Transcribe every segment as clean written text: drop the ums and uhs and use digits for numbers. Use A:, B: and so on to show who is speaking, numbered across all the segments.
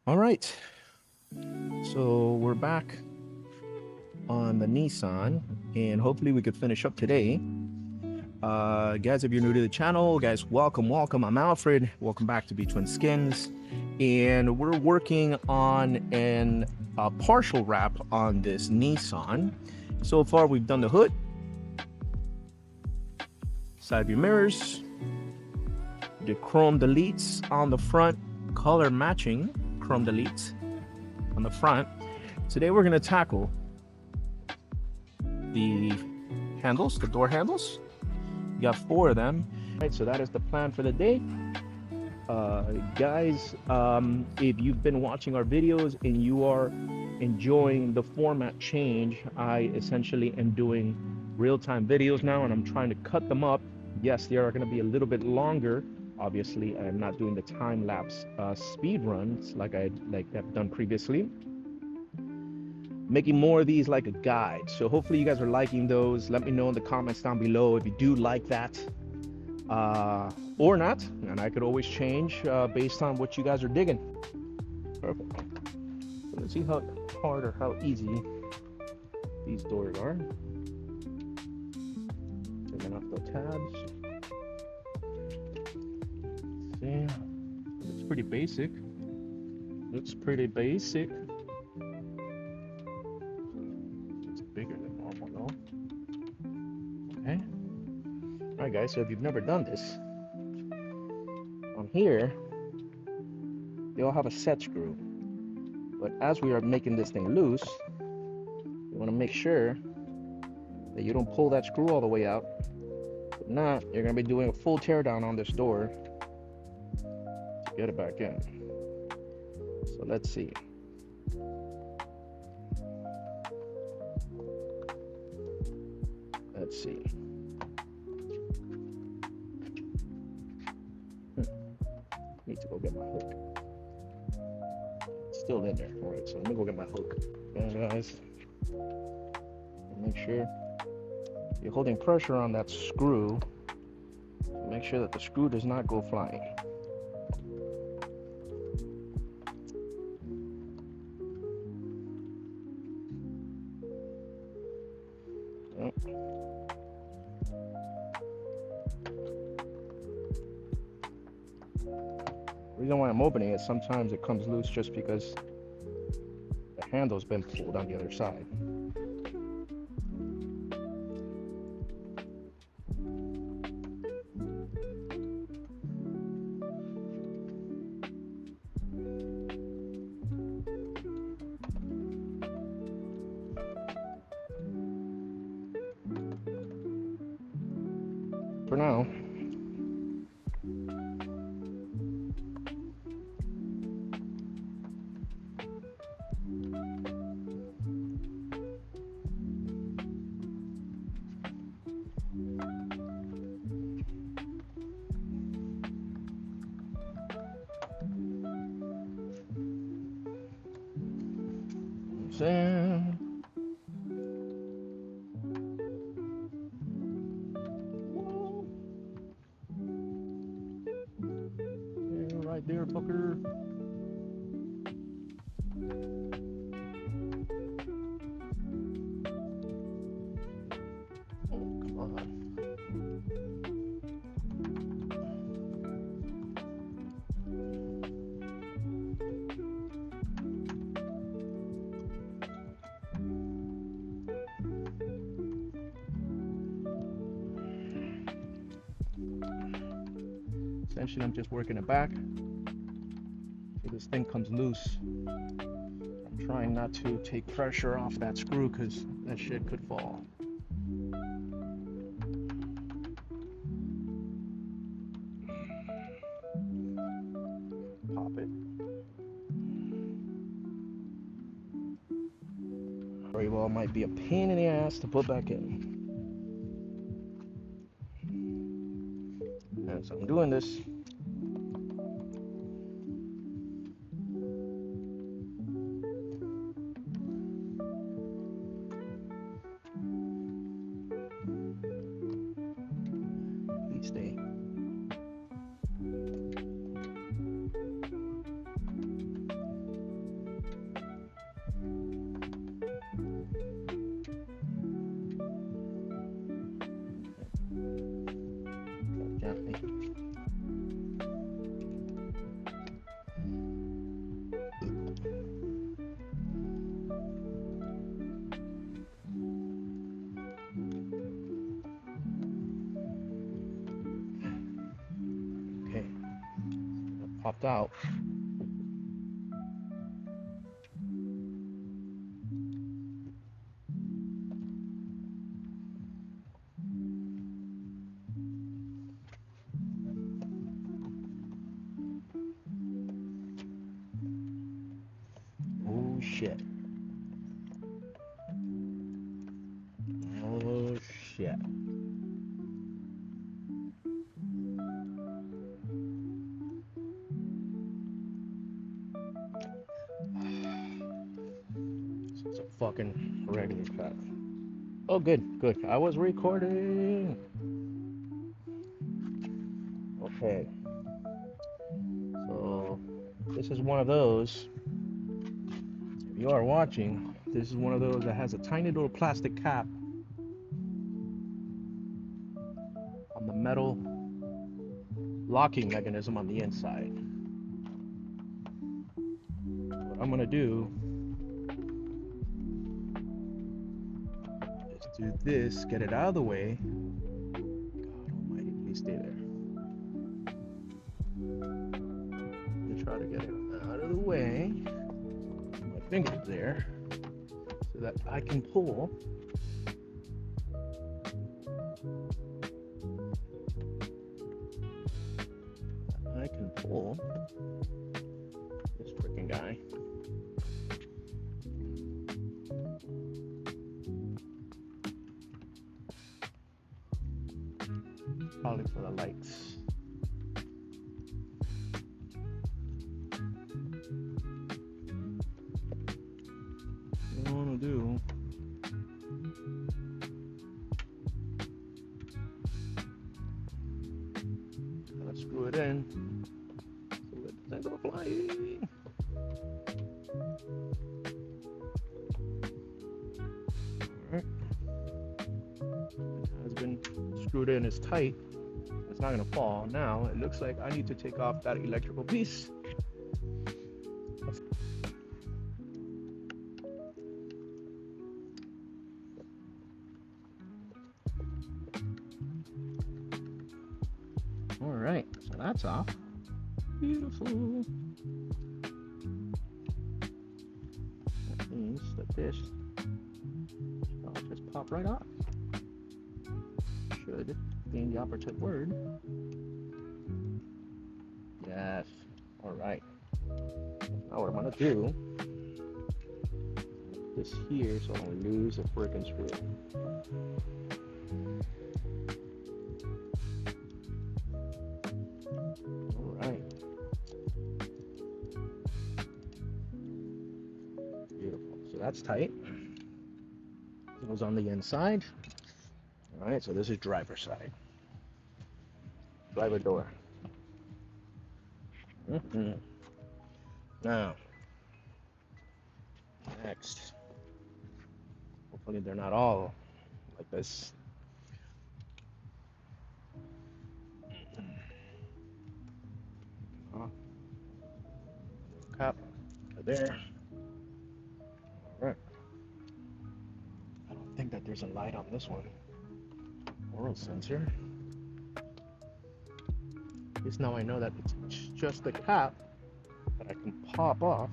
A: All right, so we're back on the Nissan, and hopefully we could finish up today. Guys, if you're new to the channel, guys, welcome. I'm Alfred. Welcome back to V-Twin Skinz, and we're working on a partial wrap on this Nissan. So far, we've done the hood, side view mirrors, the chrome deletes on the front, color matching chrome deletes on the front. Today we're going to tackle the handles, the door handles. We got 4 of them. All right, so that is the plan for the day. Guys, if you've been watching our videos and you are enjoying the format change, I essentially am doing real-time videos now, and I'm trying to cut them up. Yes, they are going to be a little bit longer. Obviously, I'm not doing the time-lapse speed runs like I've done previously. Making more of these like a guide. So hopefully you guys are liking those. Let me know in the comments down below if you do like that or not, and I could always change based on what you guys are digging. Perfect. So let's see how hard or how easy these doors are. Taking off the tabs. See, it's pretty basic. Looks pretty basic. It's bigger than normal though. Okay. All right, guys. So if you've never done this, on here they all have a set screw. But as we are making this thing loose, you want to make sure that you don't pull that screw all the way out. If not, you're going to be doing a full teardown on this door to get it back in. So let's see. Let's see. Need to go get my hook. It's still in there. All right, so let me go get my hook. Okay, guys. Make sure you're holding pressure on that screw. Make sure that the screw does not go flying. The reason why I'm opening it, sometimes it comes loose just because the handle's been pulled on the other side. For now, right there, fucker. Oh, come on. Essentially, I'm just working it back so this thing comes loose. I'm trying not to take pressure off that screw because that shit could fall. Pop it. Very well, might be a pain in the ass to put back in. And so I'm doing this. Please stay. popped out. Oh shit. Oh shit. It's a fucking regular cut. Oh, good, good. I was recording. Okay. So, this is one of those. If you are watching, this is one of those that has a tiny little plastic cap on the metal locking mechanism on the inside. What I'm gonna do is do this, get it out of the way. God almighty, please stay there. Let me try to get it out of the way. My finger's there so that I can pull. This freaking guy. Probably for the lights. What I want to do gotta screw it in so it doesn't go flying. Alright. It has been screwed in, it's tight. It's not gonna fall. Now it looks like I need to take off that electrical piece. Alright, so that's off. Beautiful. That means that this will just pop right off. Should being the operative word. Yes. Alright. Now what I'm gonna do, this here so I don't lose a freaking screw. Alright. Beautiful. So that's tight. It goes on the inside. Alright, so this is driver side. Driver door. Now, next. Hopefully they're not all like this. Cap there. Alright. I don't think that there's a light on this one. Oral sensor. At least now I know that it's just the cap that I can pop off.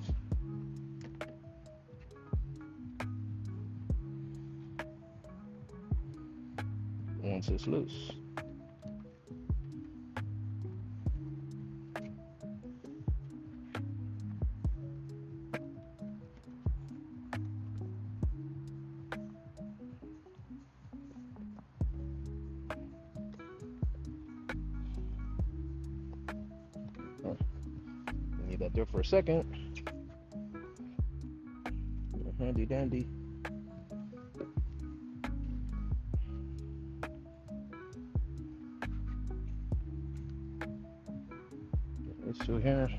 A: Once it's loose. Leave that there for a second. Handy dandy. Get these two here.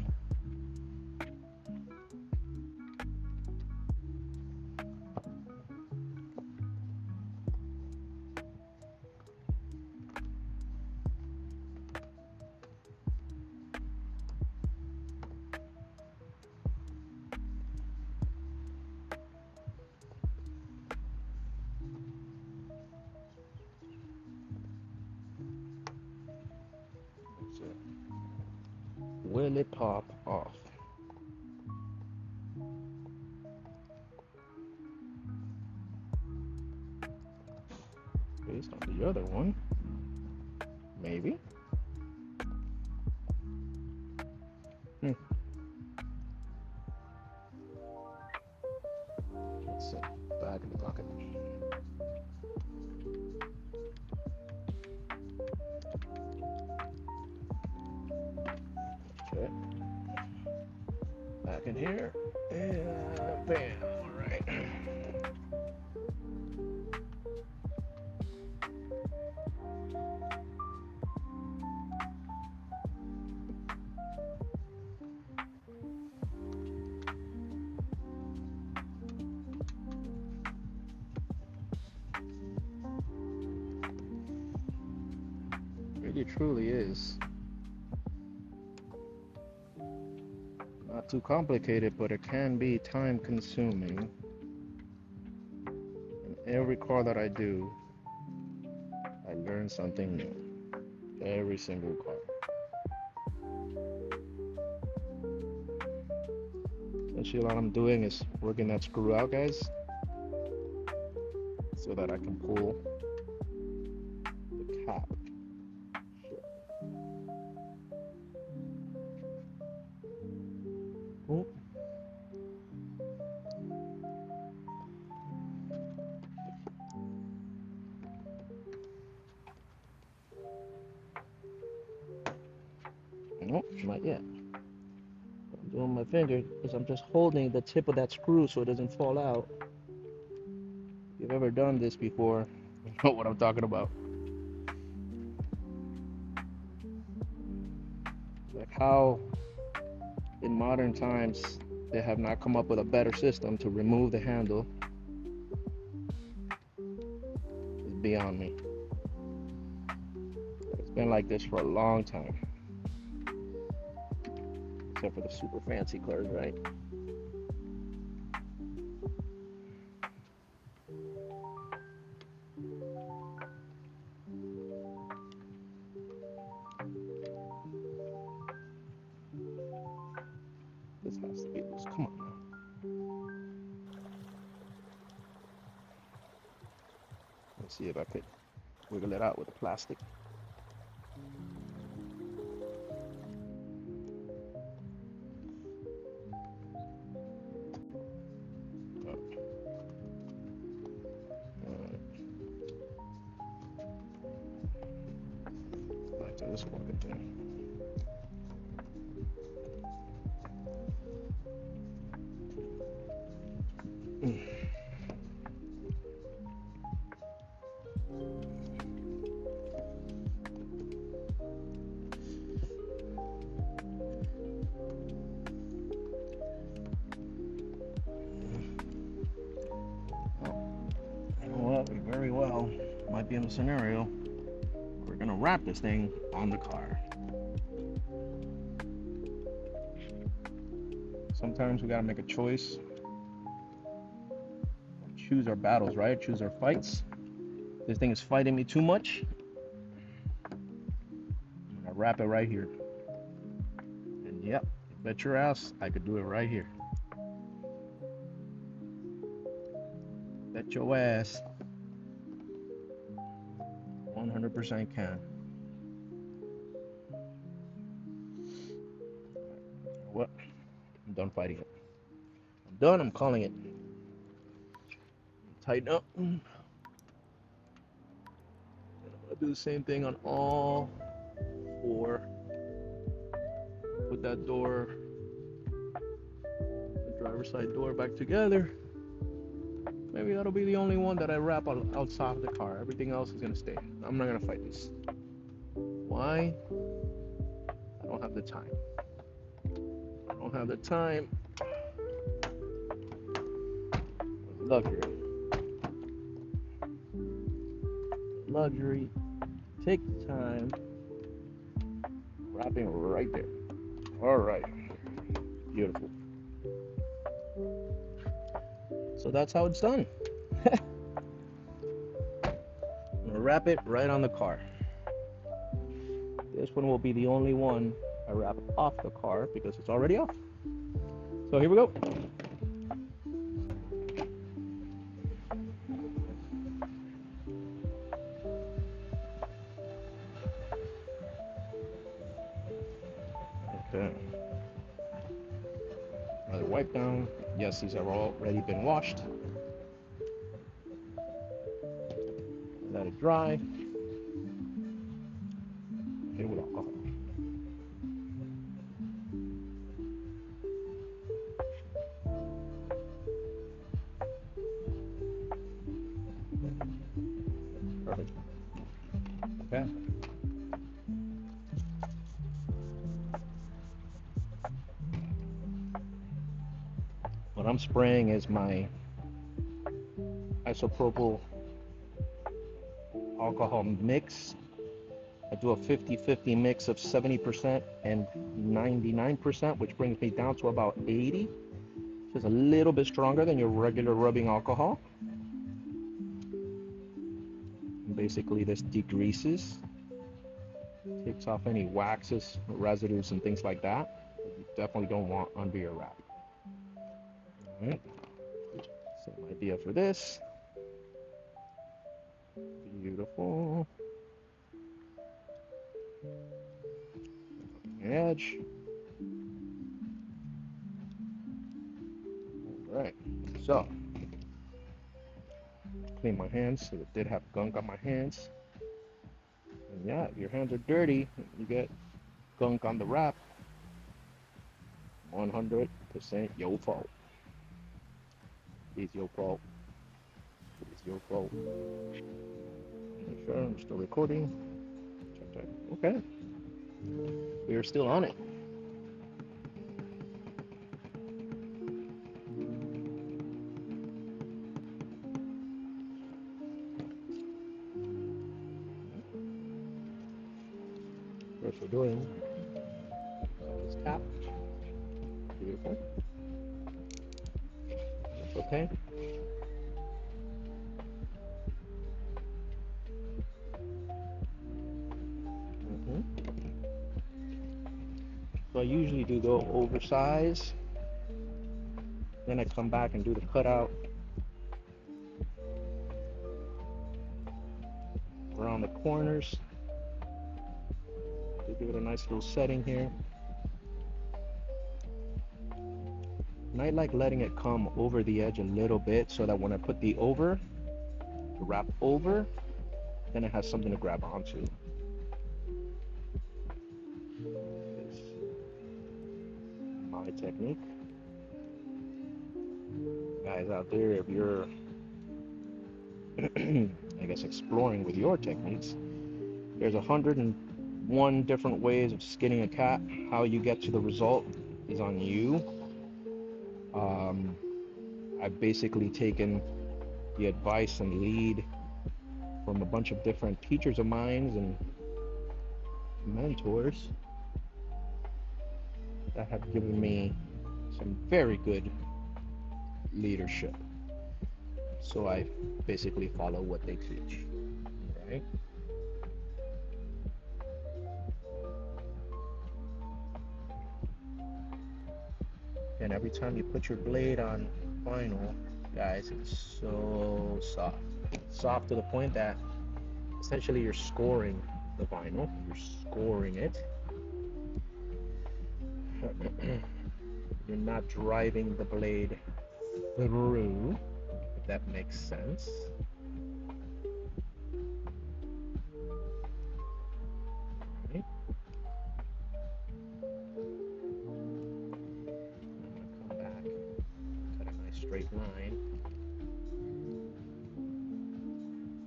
A: will it pop off? Based on the other one, maybe. Let's see, back in the pocket. Okay, back in here, and bam, all right. Really truly is not too complicated, but it can be time consuming. And every car that I do, I learn something new. Every single car. Essentially all I'm doing is working that screw out, guys, so that I can pull the cap. Oh. Nope, not yet. What I'm doing with my finger is I'm just holding the tip of that screw so it doesn't fall out. If you've ever done this before, you know what I'm talking about. Like how in modern times they have not come up with a better system to remove the handle is beyond me. It's been like this for a long time. Except for the super fancy cars, right? This has to be loose. Come on now. Let's see if I could wiggle it out with the plastic. Back to this fucking thing. We very well might be in a scenario we're gonna wrap this thing on the car. Sometimes we gotta make a choice, choose our battles, right? Choose our fights. This thing is fighting me too much, I'm gonna wrap it right here. And yep, bet your ass I could do it right here. Bet your ass 100% can. What? I'm done fighting it. I'm done, I'm calling it. Tighten up. I'm gonna do the same thing on all four. Put that door, the driver's side door back together. Maybe that'll be the only one that I wrap outside of the car. Everything else is gonna stay. I'm not gonna fight this. Why? I don't have the time. I don't have the time. Luxury. Luxury. Take the time. Wrapping right there. All right. Beautiful. So that's how it's done. I'm gonna wrap it right on the car. This one will be the only one I I wrap it off the car because it's already off. So here we go. Okay. Another wipe down. Yes, these have already been washed. Let it dry. Hit it with alcohol. Perfect. Okay. What I'm spraying is my isopropyl alcohol mix. I do a 50-50 mix of 70% and 99%, which brings me down to about 80. Just a little bit stronger than your regular rubbing alcohol. And basically this degreases, takes off any waxes, residues, and things like that. You definitely don't want under your wrap. All right. Same idea for this. Beautiful. Edge. All right. So, clean my hands. So it did have gunk on my hands. And yeah, if your hands are dirty, you get gunk on the wrap. 100% your fault. It's your fault. It's your fault. Make sure I'm still recording. Check that. Okay. We are still on it. First we're doing this cap. Beautiful. That's okay. So I usually do go oversize. Then I come back and do the cutout around the corners to give it a nice little setting here. And I like letting it come over the edge a little bit so that when I put the wrap over, then it has something to grab onto. This is my technique. Guys out there, if you're I guess exploring with your techniques, there's 101 different ways of skinning a cat. How you get to the result is on you. I've basically taken the advice and lead from a bunch of different teachers of mine and mentors that have given me some very good leadership. So I basically follow what they teach, right? And every time you put your blade on vinyl, guys, it's so soft. It's soft to the point that essentially you're scoring the vinyl. You're scoring it. You're not driving the blade through, if that makes sense. Okay. Come back, cut a nice straight line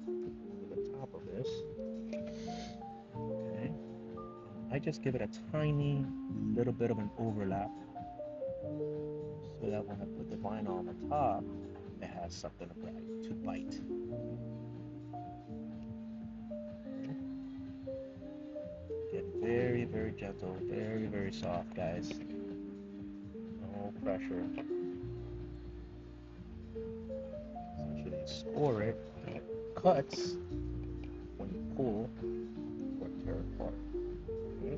A: to the top of this. Okay. I just give it a tiny little bit of an overlap so that when I put the vinyl on the top, it has something to bite. Get very, very gentle, very, very soft, guys. No pressure. Essentially, score it, and it cuts when you pull or tear it apart. Okay?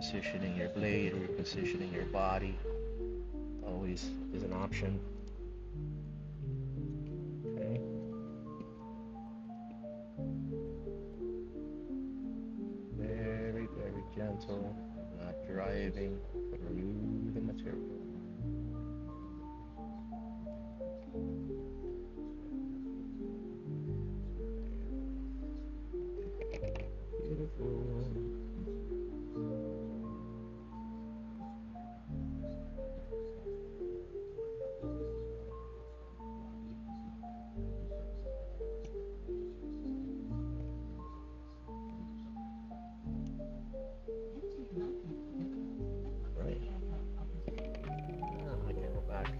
A: repositioning your blade, repositioning your body always is an option. Okay. Very, very gentle, not driving through the material. Beautiful. Right. I can go back.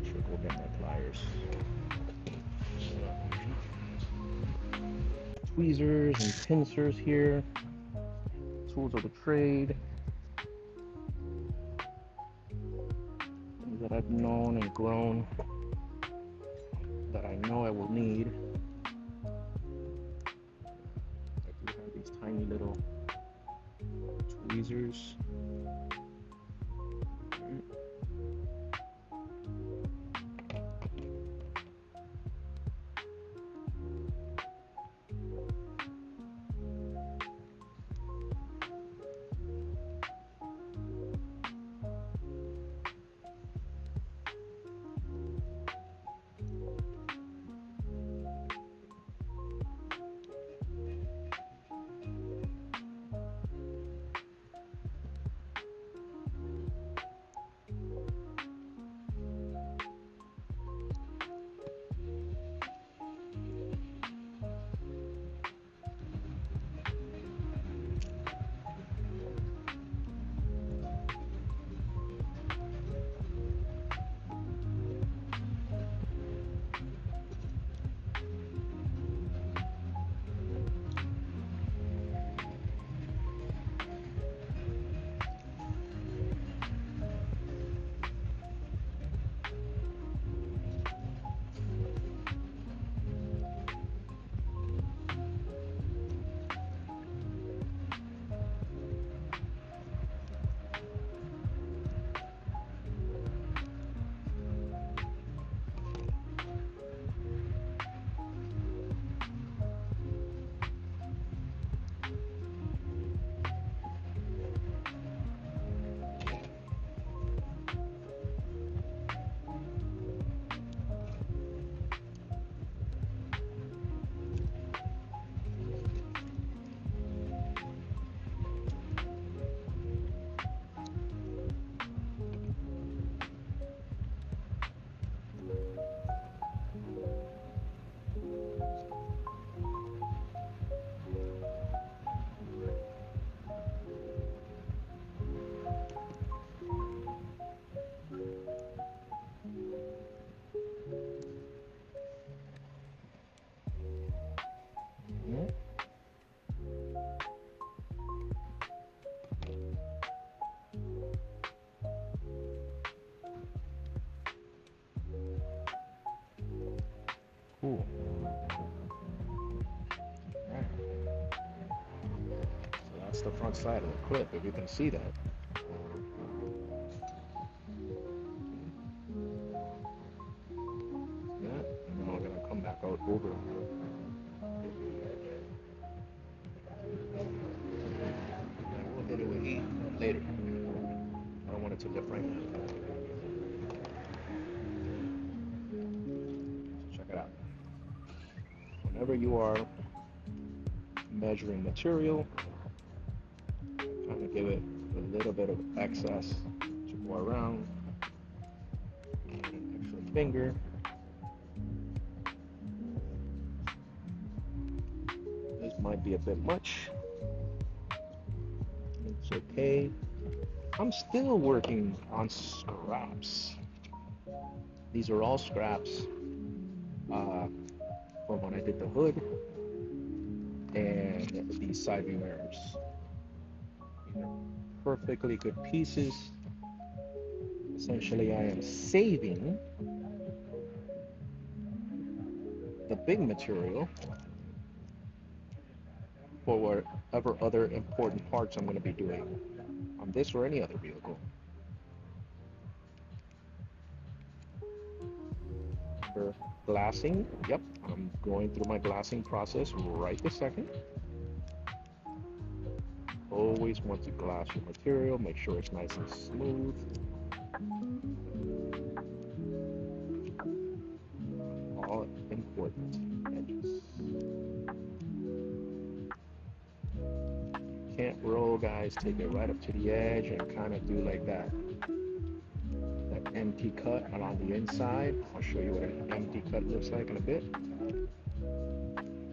A: Should go get my pliers. Tweezers and pincers here. Tools of the trade. Things that I've known and grown that I know I will need. I do have these tiny little tweezers. Cool. Right. So that's the front side of the clip, if you can see that. That, and then I'm gonna come back out over. And we'll hit it with heat later. I don't want it to lift right now. So check it out. Whenever you are measuring material, kind of give it a little bit of excess to go around. And an extra finger. This might be a bit much. okay. I'm still working on scraps. These are all scraps from when I did the hood and these side view mirrors. These are perfectly good pieces. Essentially, I am saving the big material for whatever other important parts I'm going to be doing on this or any other vehicle. For glassing, yep, I'm going through my glassing process right this second. Always want to glass your material, make sure it's nice and smooth. All important edges. Can't roll, guys. Take it right up to the edge and kind of do like that empty cut along the inside. I'll show you what an empty cut looks like in a bit.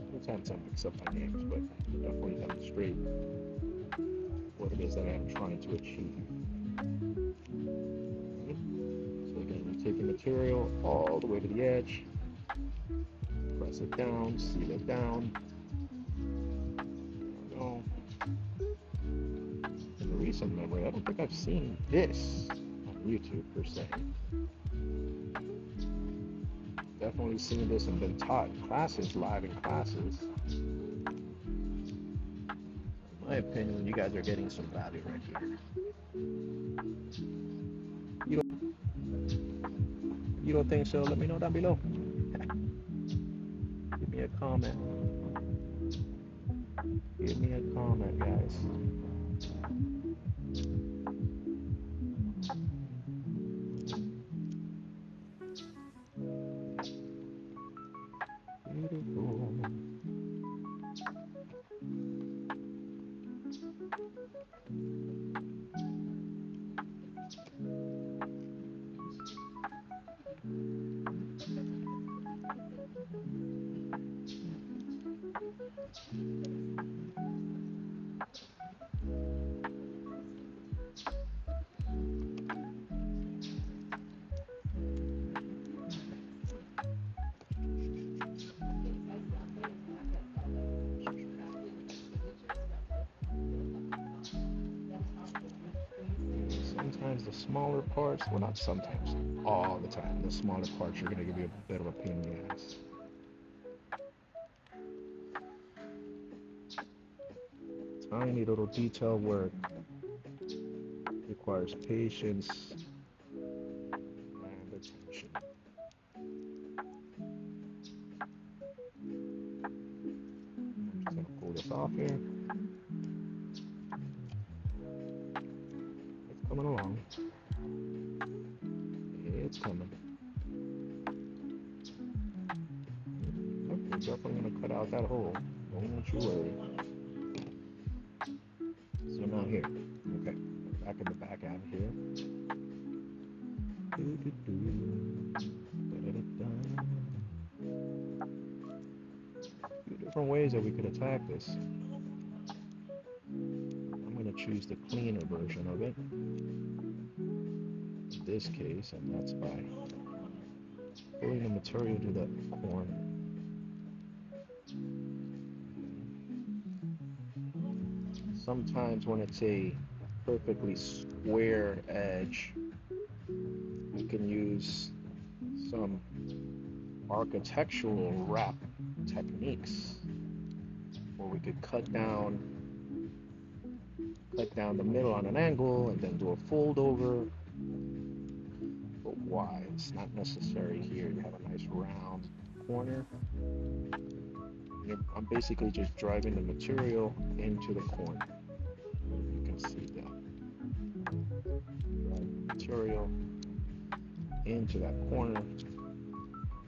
A: Sometimes I mix up my names, but definitely demonstrate what it is that I'm trying to achieve. So again, we take the material all the way to the edge, press it down, seal it down. There we go. In recent memory, I don't think I've seen this on YouTube per se. Definitely seen this and been taught in classes, live in classes. In my opinion, you guys are getting some value right here. You don't think so? Let me know down below. Give me a comment. Give me a comment, guys. Beautiful. Sometimes the smaller parts, well, not sometimes, all the time, the smaller parts are going to give you a bit of a pain in the ass. Tiny little detail work requires patience and attention. I'm just going to pull this off here. It's coming along. It's coming. We're definitely going to cut out that hole. Don't you worry. So now here. Okay. Back in the back out here. Few different ways that we could attack this. I'm going to choose the cleaner version of it. In this case, and that's by pulling the material to the corner. Sometimes when it's a perfectly square edge, we can use some architectural wrap techniques where we could cut down the middle on an angle and then do a fold over. But why? It's not necessary here. You have a nice round corner. I'm basically just driving the material into the corner. You can see that. Driving the material into that corner.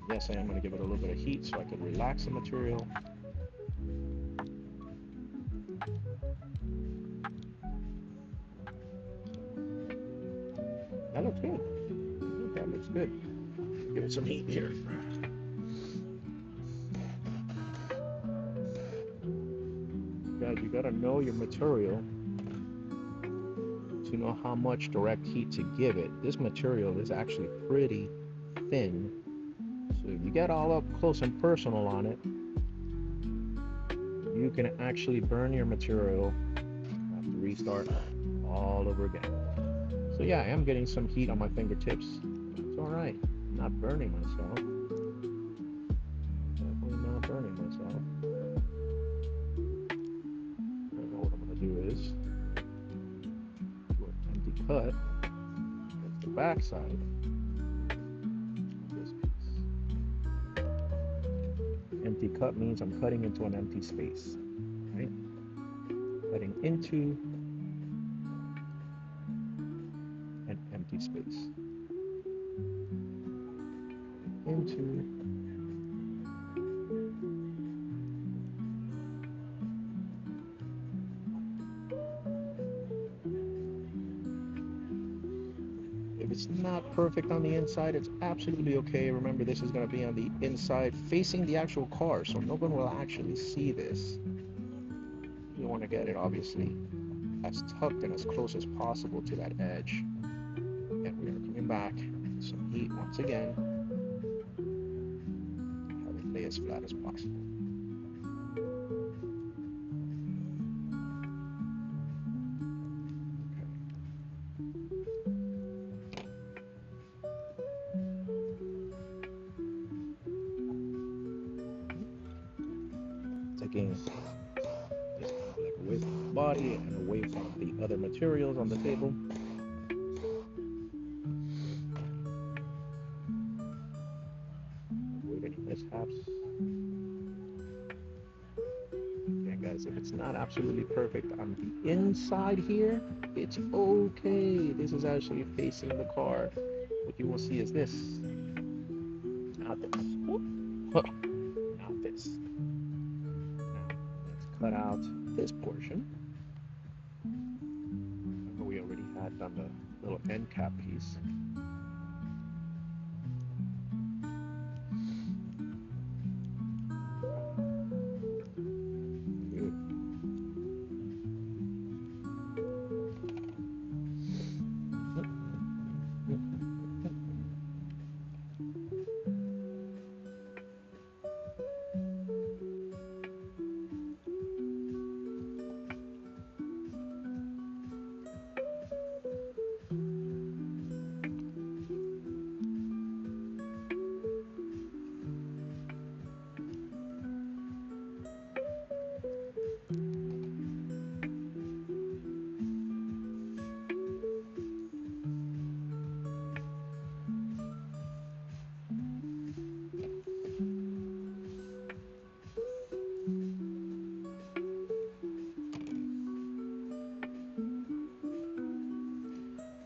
A: Yes, I am going to give it a little bit of heat so I can relax the material. That looks good. That looks good. Give it some heat here. Guys, you gotta know your material to know how much direct heat to give it. This material is actually pretty thin, so if you get all up close and personal on it, you can actually burn your material, have to restart all over again. So yeah, I am getting some heat on my fingertips. It's all right. I'm not burning myself. Definitely not burning myself. I know what I'm gonna do is do an empty cut. That's the back side of this piece. Empty cut means I'm cutting into an empty space, right? Cutting into an empty space. Into if it's not perfect on the inside, it's absolutely okay. Remember, this is going to be on the inside facing the actual car, so no one will actually see this. You want to get it obviously as tucked and as close as possible to that edge. And we are coming back with some heat once again. Have it lay as flat as possible. Taking this kind of like away from the body and away from the other materials on the table. Avoid any mishaps. Again, guys, if it's not absolutely perfect on the inside here, it's okay. This is actually facing the car. What you will see is this. Not this. Not this. Now, let's cut out this portion. Remember, we already had done the little end cap piece.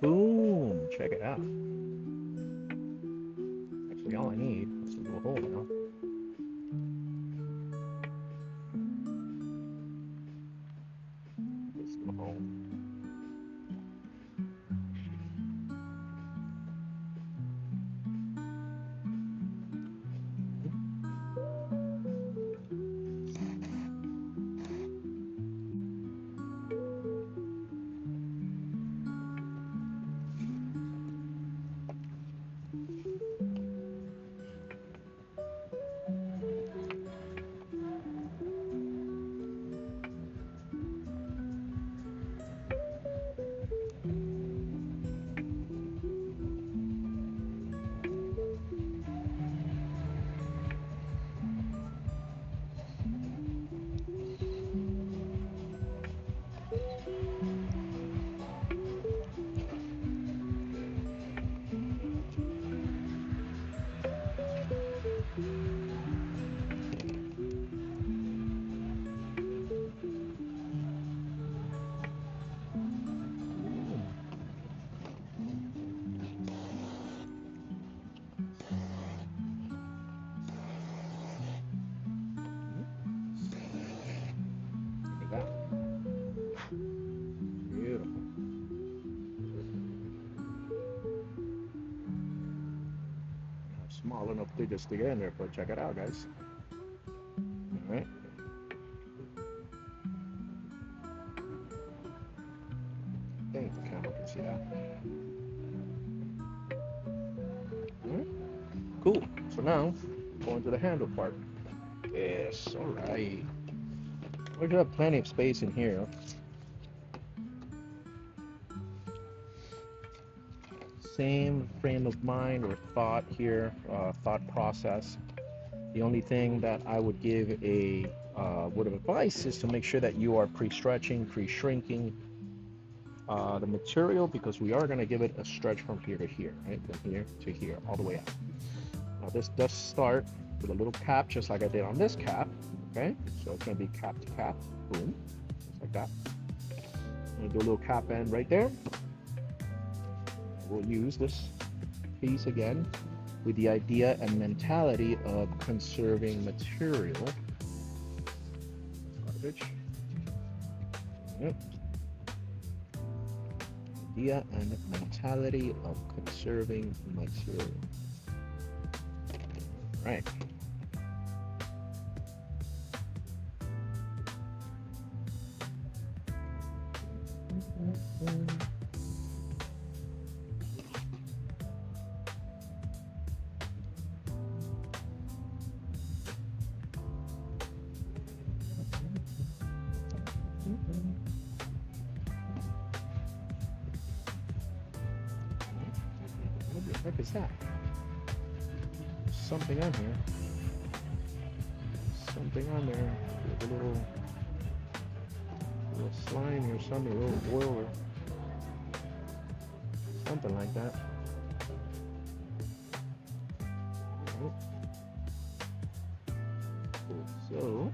A: Boom! Check it out. Actually, all I need is a little hole now. This little hole. Small enough to just to get in there, but check it out, guys. All right. I think the camera can see that? Alright, cool. So now, going to the handle part. Yes, alright. We do have plenty of space in here. Same frame of mind or thought here, thought process. The only thing that I would give a word of advice is to make sure that you are pre-stretching, pre-shrinking the material, because we are going to give it a stretch from here to here, right? From here to here, all the way up. Now this does start with a little cap, just like I did on this cap, okay? So it's going to be cap to cap, boom, just like that. I'm going to do a little cap end right there. We'll use this piece again with the idea and mentality of conserving material. Garbage. Yep. Idea and mentality of conserving material. All right. What the heck is that? Something on here. Something on there. There's a little slime or something, a little oil or something like that. Cool. So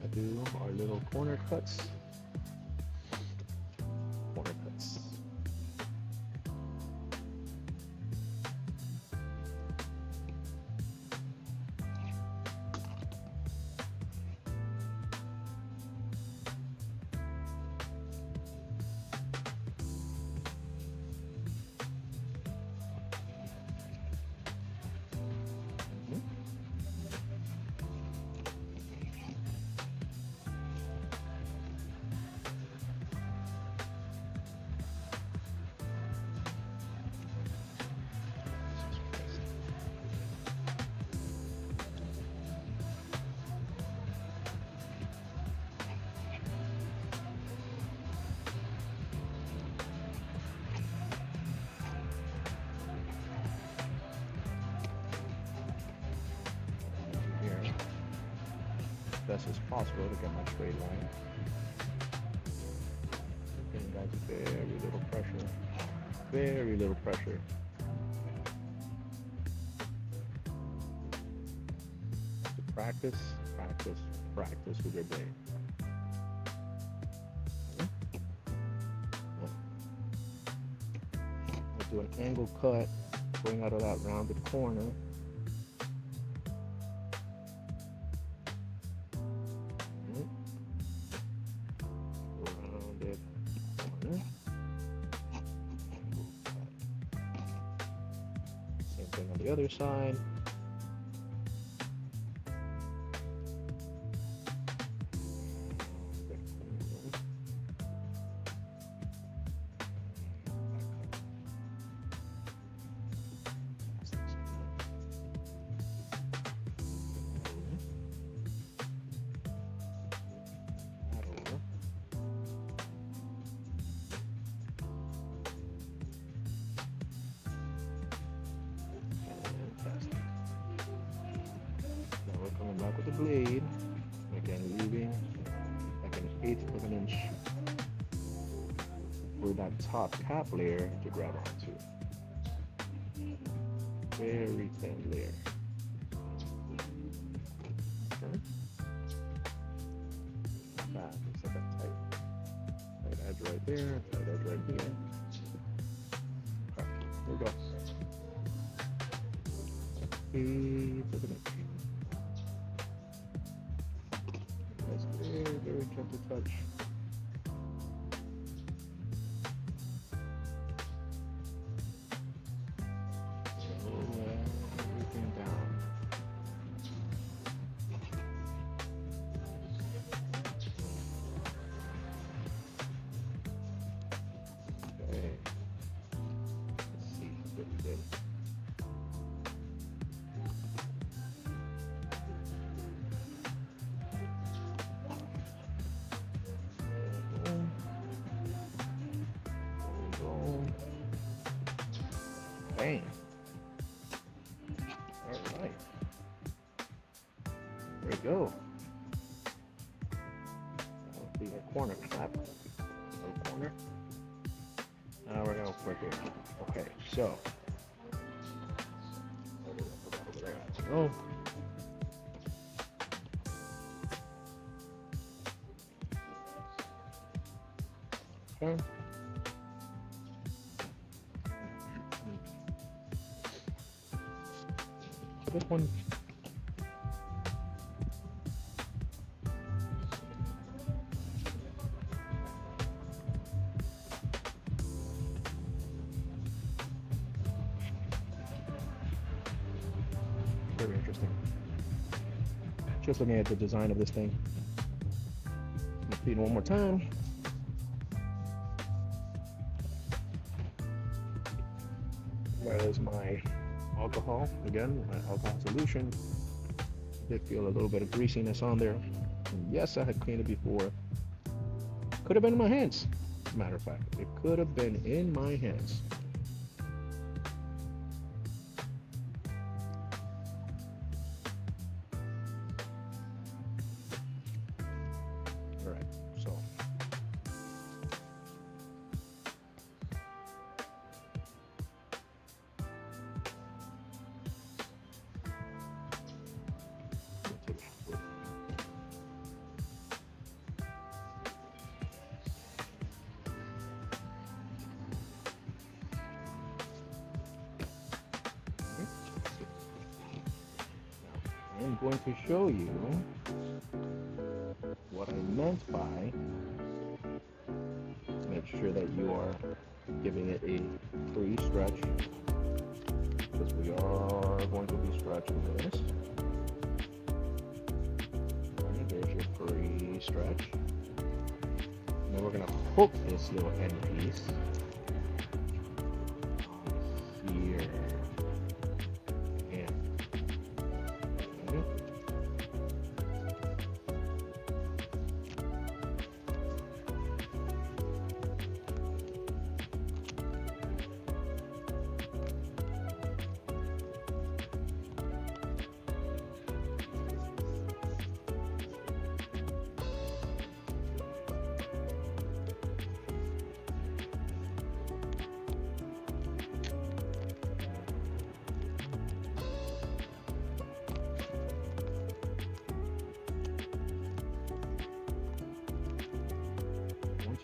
A: I do our little corner cuts. Best as possible to get my straight line. Again, guys, very little pressure. Very little pressure. To practice, practice, practice with your brain. I'll do an angle cut going out of that rounded corner. On the other side. Back with the blade, again leaving like an 1/8 of an inch for that top cap layer to grab onto. Very thin layer. Okay. That looks like a tight edge right there, tight edge right here. Okay, there we go. 1/8 of an inch. Very gentle touch. Slow everything down. Bang. All right. There we go. That'll be our corner flap. Corner. Now we're gonna put it. Okay, so. Oh. Okay. This one. Very interesting. Just looking at the design of this thing. Repeat one more time. There's my alcohol again, my alcohol solution. Did feel a little bit of greasiness on there. And yes, I had cleaned it before. Could have been in my hands. Matter of fact, it could have been in my hands. All right, so. I'm going to show you what I meant by make sure that you are giving it a free stretch, because we are going to be stretching this. And there's your free stretch. Now we're going to hook this little end piece here.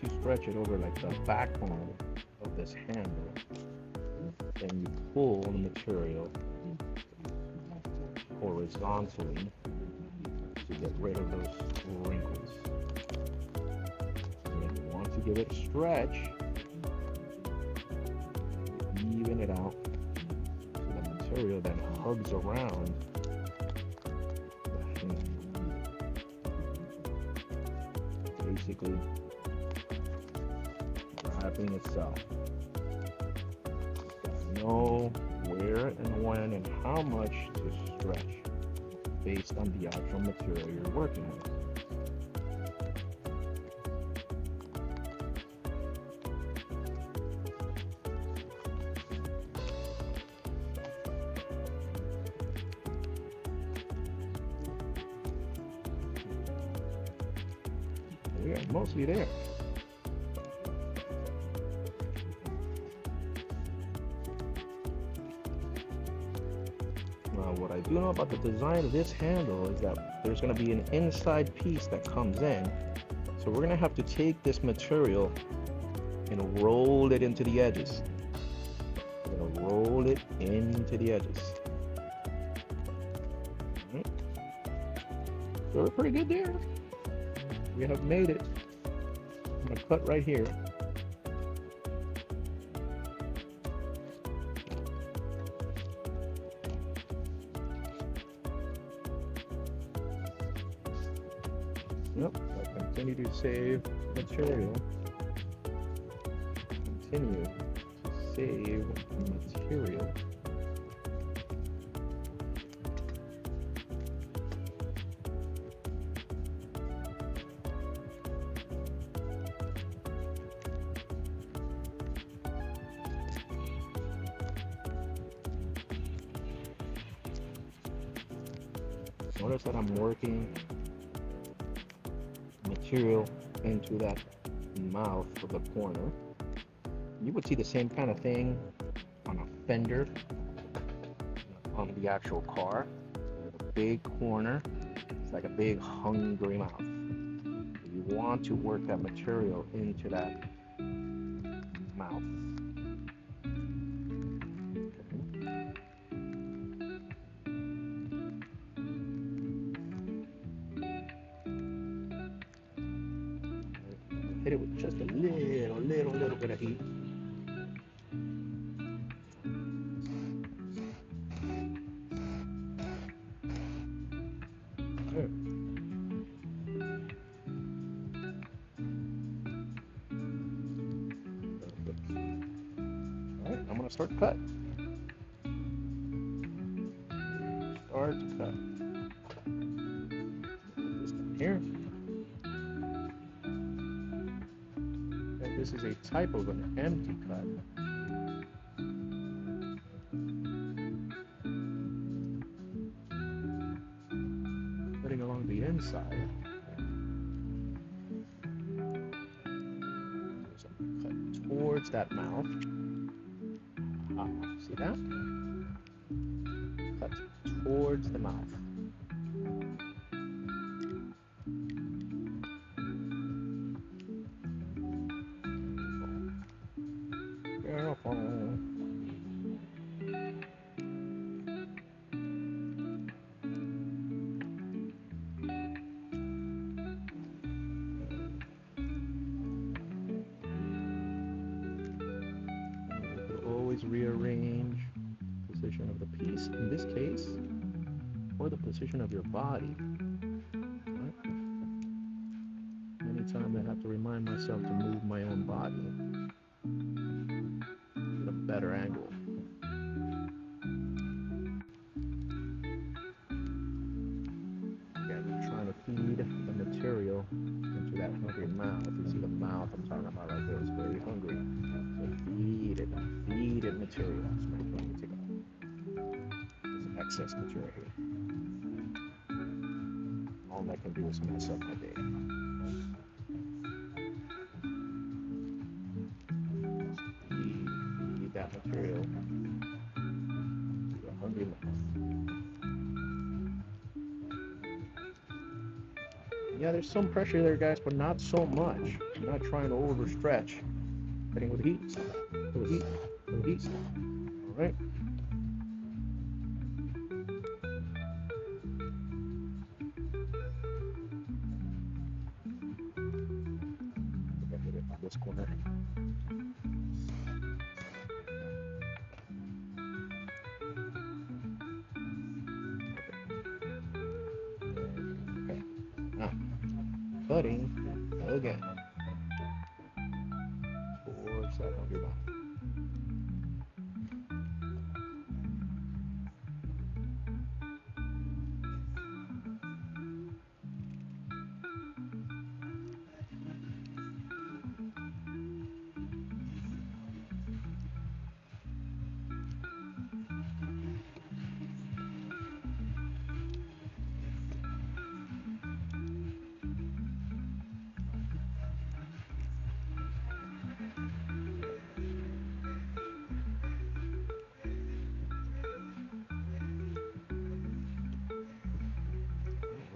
A: You stretch it over like the backbone of this handle, then you pull the material horizontally to get rid of those wrinkles. And if you want to give it a stretch, even it out so the material then hugs around the hand. Basically wrapping itself. Know where and when and how much to stretch based on the actual material you're working with. We are mostly there. What I do know about the design of this handle is that there's going to be an inside piece that comes in. So we're going to have to take this material and roll it into the edges. We're going to roll it into the edges. All right. So we're pretty good there. We have made it. I'm going to cut right here. Yep, I continue to save material. Continue to save material. Notice that I'm working material into that mouth of the corner. You would see the same kind of thing on a fender on the actual car. A big corner. It's like a big hungry mouth. You want to work that material into that mouth. Hit it with just a little bit of heat. Good. All right, I'm gonna start cut. Start to cut. This down here. This is a type of an empty cut. Cutting along the inside. So cut towards that mouth. See that? Cut towards the mouth. Always rearrange the position of the piece, in this case, or the position of your body. Right? Anytime I have to remind myself to move my own body at a better angle. Again, I'm trying to feed the material into that hungry mouth. You see the mouth I'm talking about right there is very hungry. So feed it material. So I'm going to take this excess material here. All I can do is mess up my day. Feed that material to the hungry mouth. Yeah, there's some pressure there, guys, but not so much. I'm not trying to overstretch. Heading with heat. With heat. With heat. All right. Hit it on this corner. Okay. Now, cutting again. Towards that hungry mouth.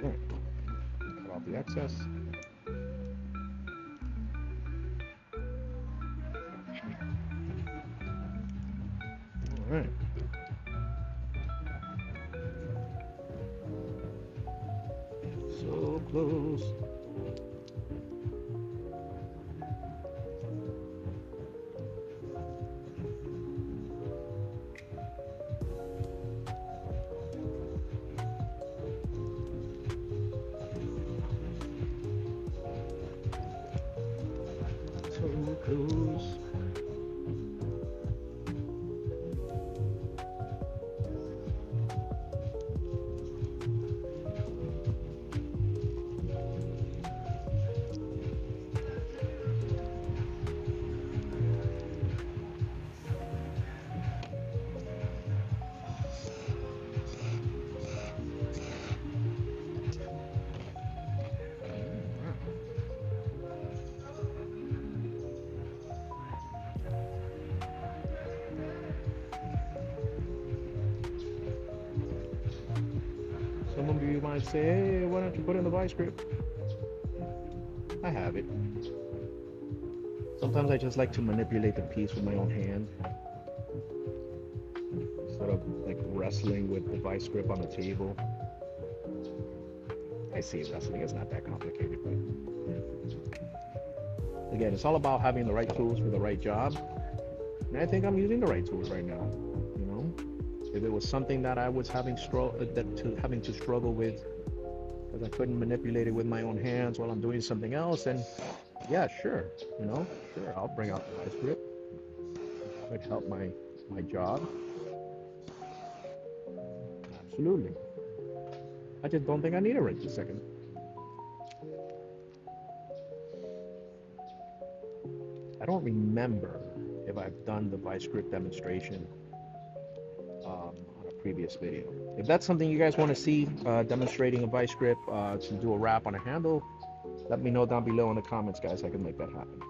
A: Right. Cut off the excess. All right. So close. So close. Some of you might say, hey, why don't you put in the vice grip? I have it. Sometimes I just like to manipulate the piece with my own hand, instead of like wrestling with the vice grip on the table. I see wrestling is not that complicated, but again, it's all about having the right tools for the right job. And I think I'm using the right tools right now. You know, if it was something that I was having to struggle with because I couldn't manipulate it with my own hands while I'm doing something else, then yeah, sure, I'll bring out the vice grip. It would help my job. Absolutely. I just don't think I need it right this second. I don't remember if I've done the vice grip demonstration on a previous video. If that's something you guys want to see, demonstrating a vice grip to do a wrap on a handle, let me know down below in the comments, guys. I can make that happen.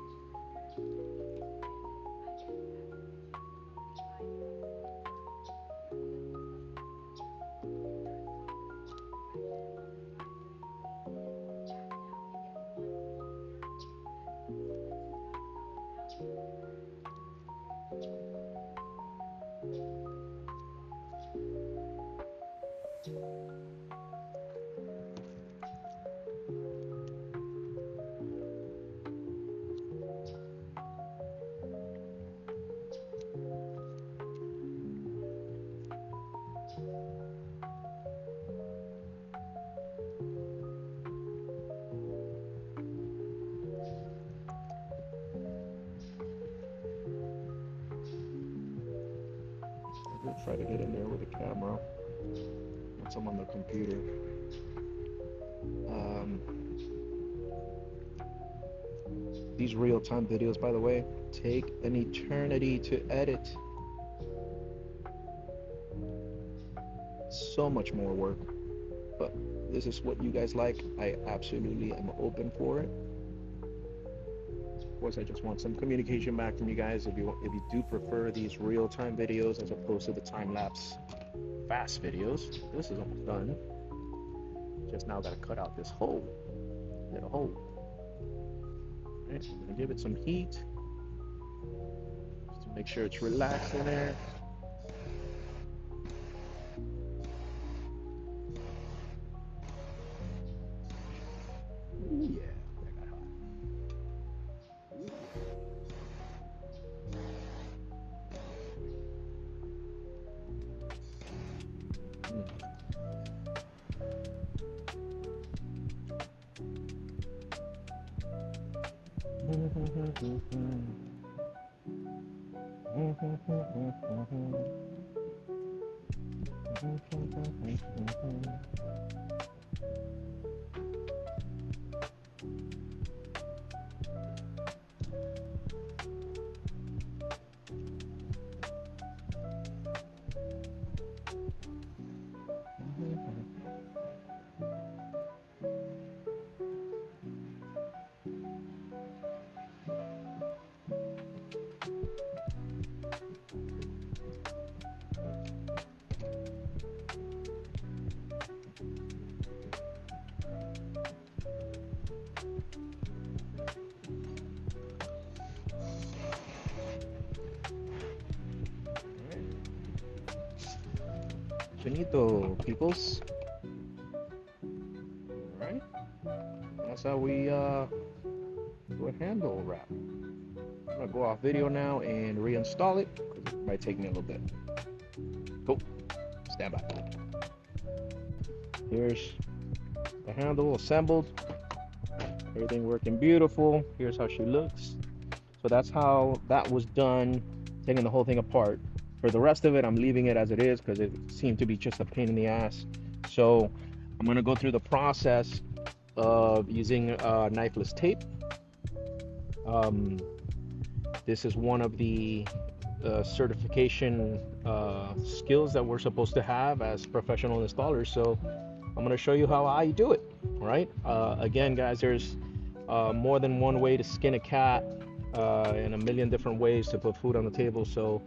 A: I'll try to get in there with the camera once I'm on the computer. These real-time videos, by the way, take an eternity to edit. So much more work, but this is what you guys like. I absolutely am open for it. Of course, I just want some communication back from you guys. If you do prefer these real-time videos as opposed to the time-lapse fast videos, this is almost done. Just now got to cut out this hole, little hole. All right, I'm gonna give it some heat just to make sure it's relaxed in there. Ooh, yeah, that got hot. Finito, peoples. Alright. That's how we do a handle wrap. I'm gonna go off video now and reinstall it, because it might take me a little bit. Cool. Stand by. Here's the handle assembled. Everything working beautiful. Here's how she looks. So that's how that was done, taking the whole thing apart. For the rest of it, I'm leaving it as it is because it seemed to be just a pain in the ass. So I'm gonna go through the process of using knifeless tape. This is one of the certification skills that we're supposed to have as professional installers. So I'm gonna show you how I do it. All right. Again, guys, there's more than one way to skin a cat and a million different ways to put food on the table. So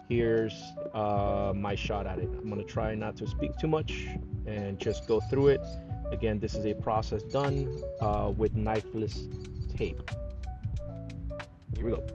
A: here's my shot at it. I'm gonna try not to speak too much and just go through it. Again, this is a process done with knifeless tape. Here we go.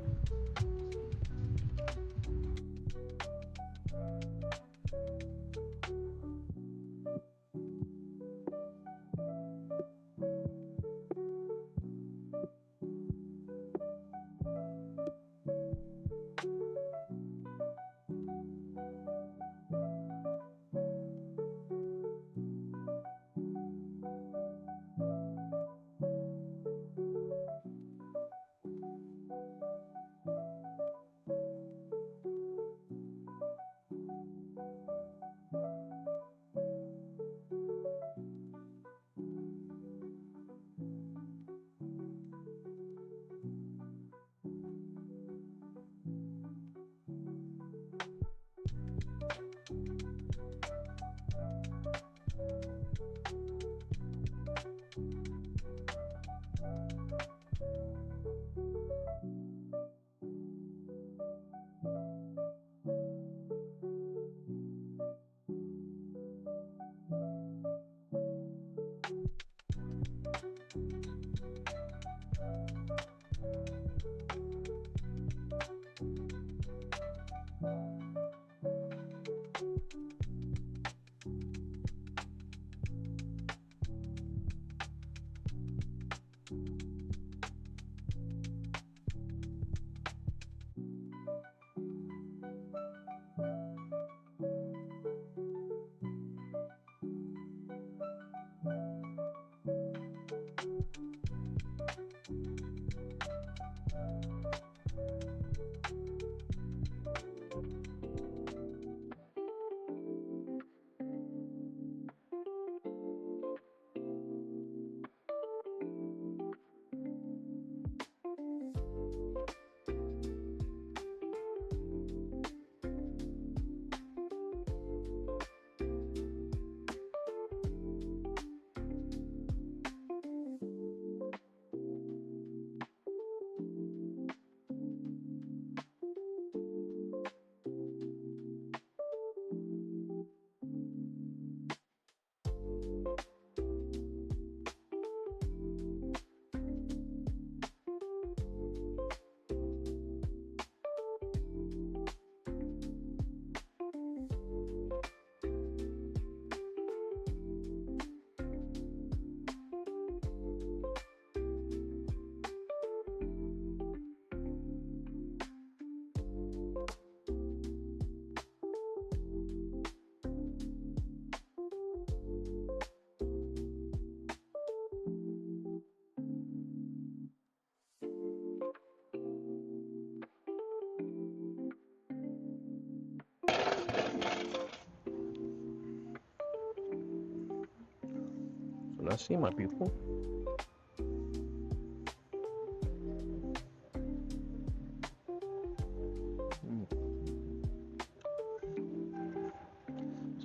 A: Let's see, my people.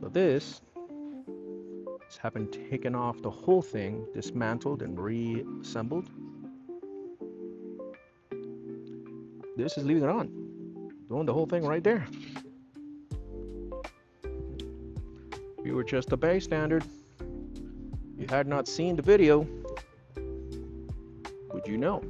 A: So this is having taken off the whole thing, dismantled and reassembled. This is leaving it on, doing the whole thing right there. If you were just a bystander, you had not seen the video, would you know?